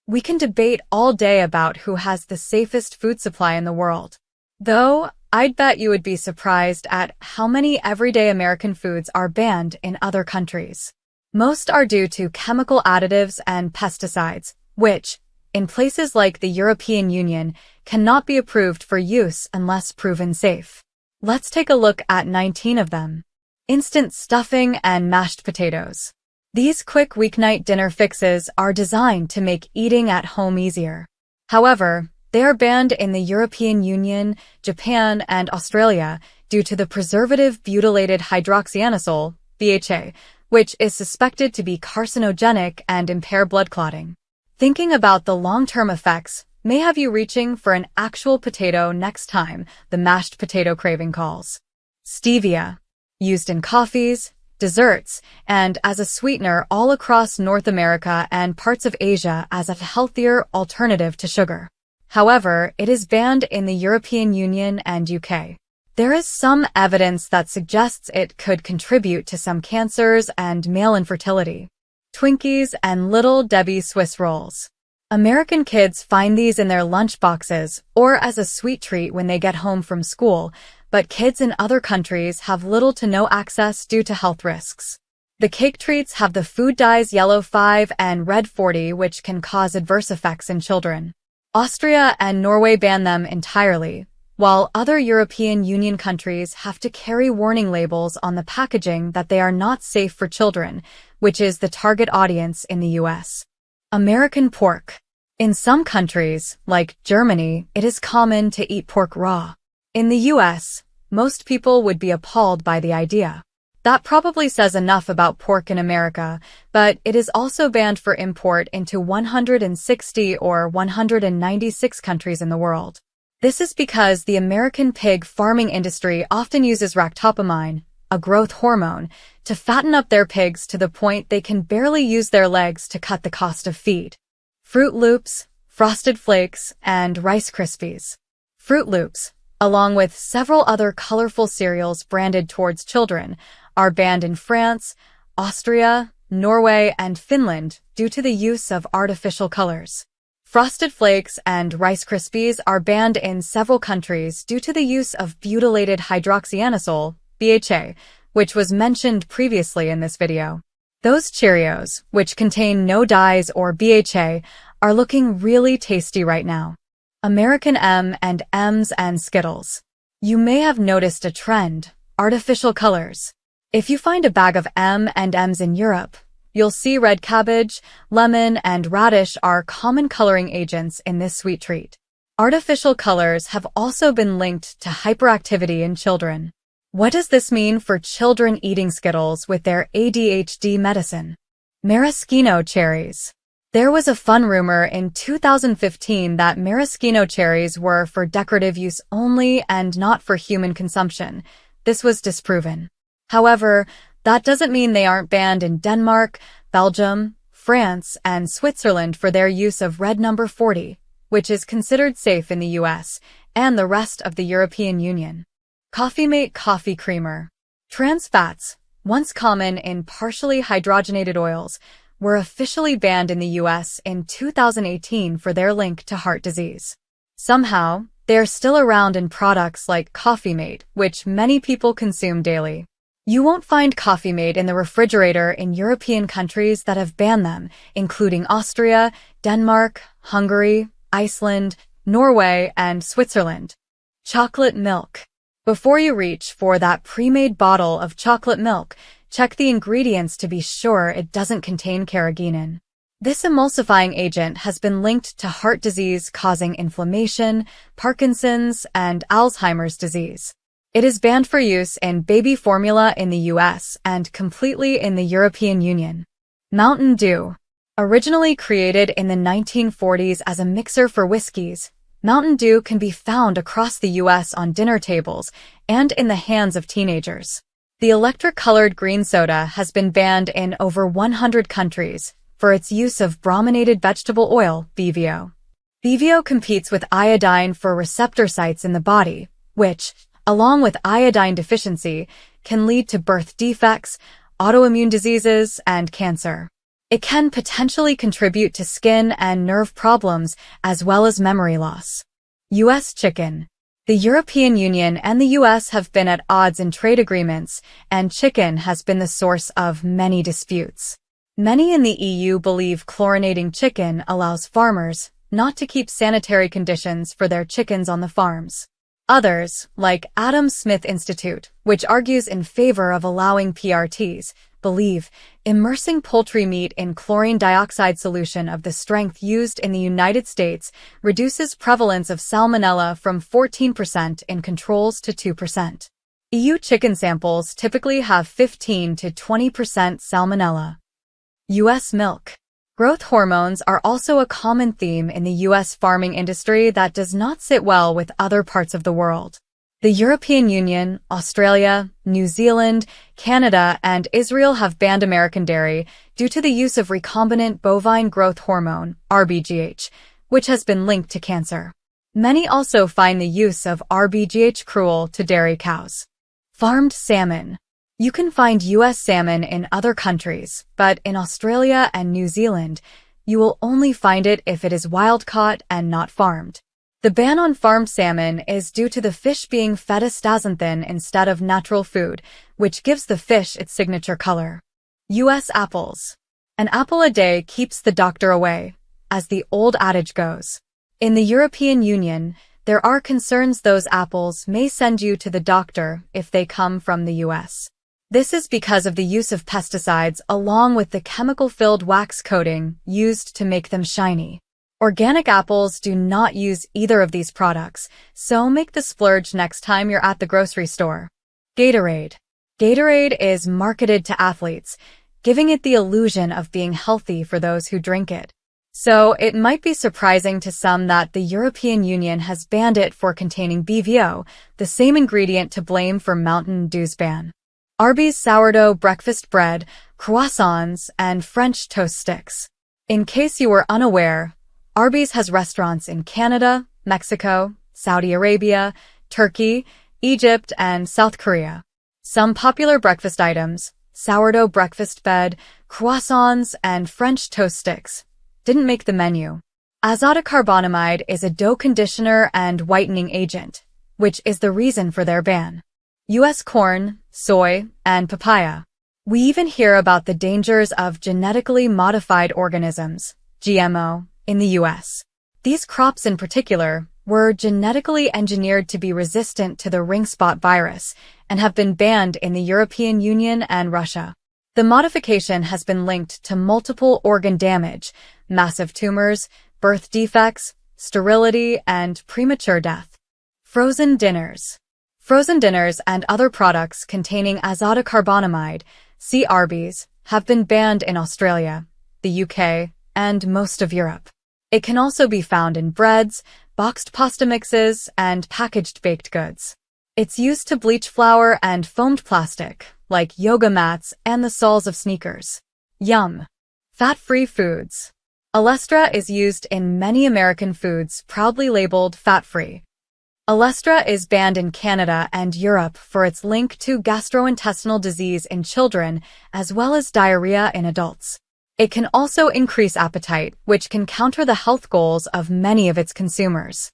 We can debate all day about who has the safest food supply in the world. Though, I'd bet you would be surprised at how many everyday American foods are banned in other countries. Most are due to chemical additives and pesticides, which, in places like the European Union, cannot be approved for use unless proven safe. Let's take a look at 19 of them. Instant stuffing and mashed potatoes. These quick weeknight dinner fixes are designed to make eating at home easier. However, they are banned in the European Union, Japan, and Australia due to the preservative butylated hydroxyanisole, BHA, which is suspected to be carcinogenic and impair blood clotting. Thinking about the long-term effects may have you reaching for an actual potato next time the mashed potato craving calls. Stevia. Used in coffees, desserts, and as a sweetener all across North America and parts of Asia as a healthier alternative to sugar. However, it is banned in the European Union and UK. There is some evidence that suggests it could contribute to some cancers and male infertility. Twinkies and Little Debbie Swiss rolls. American kids find these in their lunchboxes or as a sweet treat when they get home from school, but kids in other countries have little to no access due to health risks. The cake treats have the food dyes yellow 5 and red 40, which can cause adverse effects in children. Austria and Norway ban them entirely, while other European Union countries have to carry warning labels on the packaging that they are not safe for children, which is the target audience in the US. American pork. In some countries, like Germany, it is common to eat pork raw. In the US, most people would be appalled by the idea. That probably says enough about pork in America, but it is also banned for import into 160 or 196 countries in the world. This is because the American pig farming industry often uses ractopamine, a growth hormone, to fatten up their pigs to the point they can barely use their legs to cut the cost of feed. Fruit Loops, Frosted Flakes, and Rice Krispies. Fruit Loops, along with several other colorful cereals branded towards children, are banned in France, Austria, Norway, and Finland due to the use of artificial colors. Frosted Flakes and Rice Krispies are banned in several countries due to the use of butylated hydroxyanisole, BHA, which was mentioned previously in this video. Those Cheerios, which contain no dyes or BHA, are looking really tasty right now. American M&Ms and Skittles. You may have noticed a trend: artificial colors. If you find a bag of M&Ms in Europe, you'll see red cabbage, lemon, and radish are common coloring agents in this sweet treat. Artificial colors have also been linked to hyperactivity in children. What does this mean for children eating Skittles with their ADHD medicine? Maraschino cherries. There was a fun rumor in 2015 that maraschino cherries were for decorative use only and not for human consumption. This was disproven. However, that doesn't mean they aren't banned in Denmark, Belgium, France, and Switzerland for their use of red number 40, which is considered safe in the US and the rest of the European Union. Coffee Mate Coffee Creamer. Trans fats, once common in partially hydrogenated oils, were officially banned in the US in 2018 for their link to heart disease. Somehow, they are still around in products like Coffee Mate, which many people consume daily. You won't find Coffee Mate in the refrigerator in European countries that have banned them, including Austria, Denmark, Hungary, Iceland, Norway, and Switzerland. Chocolate milk. Before you reach for that pre-made bottle of chocolate milk, check the ingredients to be sure it doesn't contain carrageenan. This emulsifying agent has been linked to heart disease causing inflammation, Parkinson's, and Alzheimer's disease. It is banned for use in baby formula in the US and completely in the European Union. Mountain Dew. Originally created in the 1940s as a mixer for whiskeys, Mountain Dew can be found across the US on dinner tables and in the hands of teenagers. The electric-colored green soda has been banned in over 100 countries, for its use of brominated vegetable oil, BVO. BVO competes with iodine for receptor sites in the body, which, along with iodine deficiency, can lead to birth defects, autoimmune diseases, and cancer. It can potentially contribute to skin and nerve problems as well as memory loss. U.S. chicken. The European Union and the U.S. have been at odds in trade agreements, and chicken has been the source of many disputes. Many in the EU believe chlorinating chicken allows farmers not to keep sanitary conditions for their chickens on the farms. Others, like Adam Smith Institute, which argues in favor of allowing PRTs, believe immersing poultry meat in chlorine dioxide solution of the strength used in the United States reduces prevalence of salmonella from 14% in controls to 2%. EU chicken samples typically have 15 to 20% salmonella. U.S. milk. Growth hormones are also a common theme in the U.S. farming industry that does not sit well with other parts of the world. The European Union, Australia, New Zealand, Canada, and Israel have banned American dairy due to the use of recombinant bovine growth hormone, RBGH, which has been linked to cancer. Many also find the use of RBGH cruel to dairy cows. Farmed salmon. You can find U.S. salmon in other countries, but in Australia and New Zealand, you will only find it if it is wild-caught and not farmed. The ban on farmed salmon is due to the fish being fed astaxanthin instead of natural food, which gives the fish its signature color. U.S. apples. An apple a day keeps the doctor away, as the old adage goes. In the European Union, there are concerns those apples may send you to the doctor if they come from the U.S. This is because of the use of pesticides along with the chemical-filled wax coating used to make them shiny. Organic apples do not use either of these products, so make the splurge next time you're at the grocery store. Gatorade. Gatorade is marketed to athletes, giving it the illusion of being healthy for those who drink it. So it might be surprising to some that the European Union has banned it for containing BVO, the same ingredient to blame for Mountain Dew's ban. Arby's sourdough breakfast bread, croissants, and French toast sticks. In case you were unaware, Arby's has restaurants in Canada, Mexico, Saudi Arabia, Turkey, Egypt, and South Korea. Some popular breakfast items, sourdough breakfast bed, croissants, and French toast sticks, didn't make the menu. Azotocarbonamide is a dough conditioner and whitening agent, which is the reason for their ban. U.S. corn, soy, and papaya. We even hear about the dangers of genetically modified organisms, GMO, in the U.S. These crops in particular were genetically engineered to be resistant to the ring spot virus and have been banned in the European Union and Russia. The modification has been linked to multiple organ damage, massive tumors, birth defects, sterility, and premature death. Frozen dinners. Frozen dinners and other products containing azotocarbonamide, see Arby's, have been banned in Australia, the UK, and most of Europe. It can also be found in breads, boxed pasta mixes, and packaged baked goods. It's used to bleach flour and foamed plastic, like yoga mats and the soles of sneakers. Yum! Fat-free foods. Olestra is used in many American foods proudly labeled fat-free. Olestra is banned in Canada and Europe for its link to gastrointestinal disease in children as well as diarrhea in adults. It can also increase appetite, which can counter the health goals of many of its consumers.